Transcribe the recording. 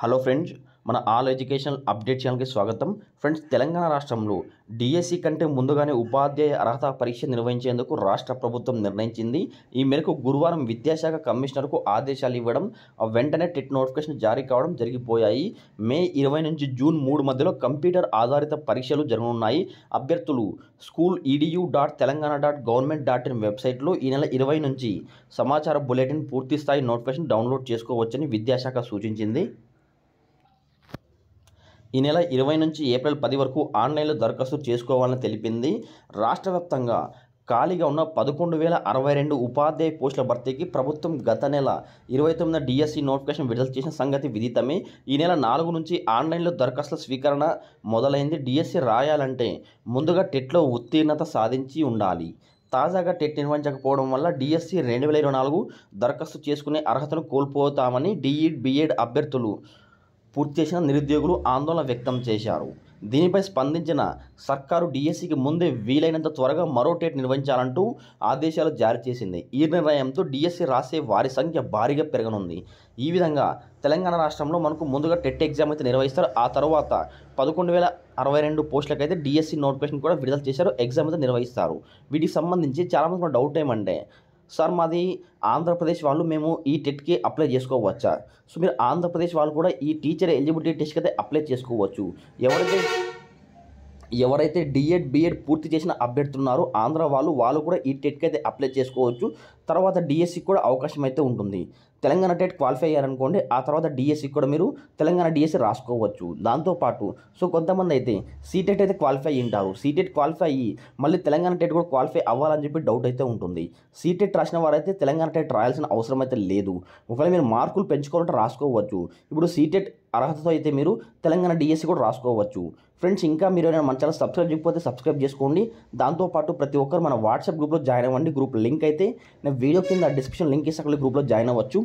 Hello friends, మన all educational update ఛానల్కి స్వాగతం. ఫ్రెండ్స్, తెలంగాణ రాష్ట్రంలో డిఎస్సి కంటే ముందుగానే ఉపాధ్యాయ అర్హత పరీక్ష నిర్వహించేందుకు రాష్ట్ర ప్రభుత్వం నిర్ణయించింది. ఈ మేరకు గురువారం విద్యాశాఖ కమిషనర్కు ఆదేశాలు ఇవ్వడం, వెంటనే టెట్ నోటిఫికేషన్ జారీ కావడం జరిగిపోయాయి. మే 20 నుంచి జూన్ 3 మధ్యలో కంప్యూటర్ ఆధారిత పరీక్షలు జరగనున్నాయి. అభ్యర్థులు school.edu.telangana.government.in వెబ్సైట్లో ఈ నెల 20 నుంచి సమాచార బులెటిన్ పూర్తిస్థాయి నోటిఫికేషన్ డౌన్లోడ్ చేసుకోవచ్చని విద్యాశాఖ సూచించింది. ఈ నెల 20 నుంచి ఏప్రిల్ 10 వరకు ఆన్లైన్లో దరఖాస్తు చేసుకోవాలని తెలిపింది. రాష్ట్ర వ్యాప్తంగా ఖాళీగా ఉన్న 11,062 ఉపాధ్యాయ పోస్టుల భర్తీకి ప్రభుత్వం గత నెల 29 డిఎస్సి నోటిఫికేషన్ విడుదల చేసిన సంగతి విదితమే. ఈ నెల 4 నుంచి ఆన్లైన్లో దరఖాస్తుల స్వీకరణ మొదలైంది. డిఎస్సి రాయాలంటే ముందుగా టెట్లో ఉత్తీర్ణత సాధించి ఉండాలి. తాజాగా టెట్ నిర్వహించకపోవడం వల్ల డిఎస్సి 2024 దరఖాస్తు చేసుకునే అర్హతను కోల్పోతామని డిఈడ్, బిఎడ్ అభ్యర్థులు పూర్తి చేసిన నిరుద్యోగులు ఆందోళన వ్యక్తం చేశారు. దీనిపై స్పందించిన సర్కారు డిఎస్సికి ముందే వీలైనంత త్వరగా మరో టెట్ నిర్వహించాలంటూ ఆదేశాలు జారీ చేసింది. ఈ నిర్ణయంతో డిఎస్సి రాసే వారి సంఖ్య భారీగా పెరగనుంది. ఈ విధంగా తెలంగాణ రాష్ట్రంలో మనకు ముందుగా టెట్ ఎగ్జామ్ అయితే నిర్వహిస్తారు. ఆ తర్వాత 11,062 పోస్టులకైతే డిఎస్సి నోటిఫికేషన్ కూడా విడుదల చేశారు. ఎగ్జామ్ అయితే నిర్వహిస్తారు. వీటికి సంబంధించి చాలామంది డౌట్ ఏమంటే, సార్ మాది ఆంధ్రప్రదేశ్ వాళ్ళు, మేము ఈ టెట్కి అప్లై చేసుకోవచ్చా? సో మీరు ఆంధ్రప్రదేశ్ వాళ్ళు కూడా ఈ టీచర్ ఎలిజిబిలిటీ టెస్ట్కి అయితే అప్లై చేసుకోవచ్చు. ఎవరైతే డిఎడ్, బిఎడ్ పూర్తి చేసిన అభ్యర్థులు ఉన్నారో ఆంధ్ర వాళ్ళు కూడా ఈ టెట్కి అయితే అప్లై చేసుకోవచ్చు. తర్వాత డిఎస్సికి కూడా అవకాశం అయితే ఉంటుంది. తెలంగాణ టెట్ క్వాలిఫై అయ్యారనుకోండి, ఆ తర్వాత డిఎస్సికి కూడా మీరు తెలంగాణ డిఎస్సి రాసుకోవచ్చు. దాంతోపాటు కొంతమంది అయితే సీటెట్ అయితే క్వాలిఫై ఉంటారు. సీటెట్ క్వాలిఫై అయ్యి మళ్ళీ తెలంగాణ టెట్ కూడా క్వాలిఫై అవ్వాలని చెప్పి డౌట్ అయితే ఉంటుంది. సీటెట్ రాసిన వారైతే తెలంగాణ టెట్ రాయాల్సిన అవసరం అయితే లేదు. ఒకవేళ మీరు మార్కులు పెంచుకోవాలంటే రాసుకోవచ్చు. ఇప్పుడు సీటెట్ అర్హతతో అయితే మీరు తెలంగాణ డిఎస్సి కూడా రాసుకోవచ్చు. ఫ్రెండ్స్, ఇంకా మీరు మన ఛానల్ సబ్స్క్రైబ్ చేయకపోతే సబ్స్క్రైబ్ చేసుకోండి. దాంతోపాటు ప్రతి ఒక్కరు మన వాట్సాప్ గ్రూప్లో జాయిన్ అవ్వండి. గ్రూప్ లింక్ అయితే నేను వీడియో కింద డిస్క్రిప్షన్ లింక్ ఇస్తే గ్రూప్లో జాయిన్ అవ్వచ్చు.